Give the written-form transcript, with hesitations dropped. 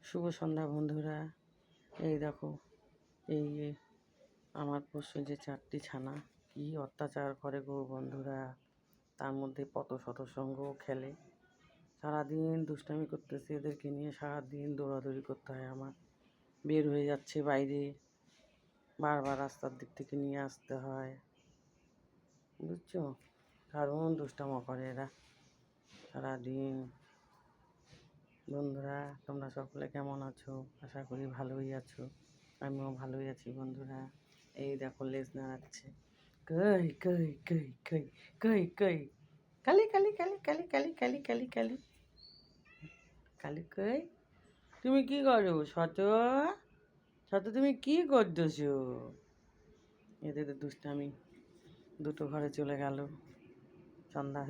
শুভ সন্ধ্যা বন্ধুরা। এই দেখো, এই যে আমার পোষ্য যে 4টি ছানা কি অত্যাচার করে গো বন্ধুরা। তার মধ্যে কত শতসঙ্গও খেলে, সারাদিন দুষ্টামি করতেছে। এদেরকে নিয়ে সারাদিন দৌড়াদৌড়ি করতে হয় আমার। বের হয়ে যাচ্ছে বাইরে, বারবার রাস্তার দিক থেকে নিয়ে আসতে হয়, বুঝছো। দারুণ দুষ্টামো করে এরা সারাদিন। বন্ধুরা, তোমরা সকলে কেমন আছো? আশা করি ভালোই আছো। আমিও ভালোই আছি বন্ধুরা। এই দেখো লেজ নাড়াচ্ছে, কই কই কই কই কই কই, কালি কালি কালি কালি কালি কালি কালি কালি কালি কই। তুমি কি করো শত? শত তুমি কি করতেছো? এদের দুষ্টামি। দুটো ঘরে চলে গেল, সন্ধ্যা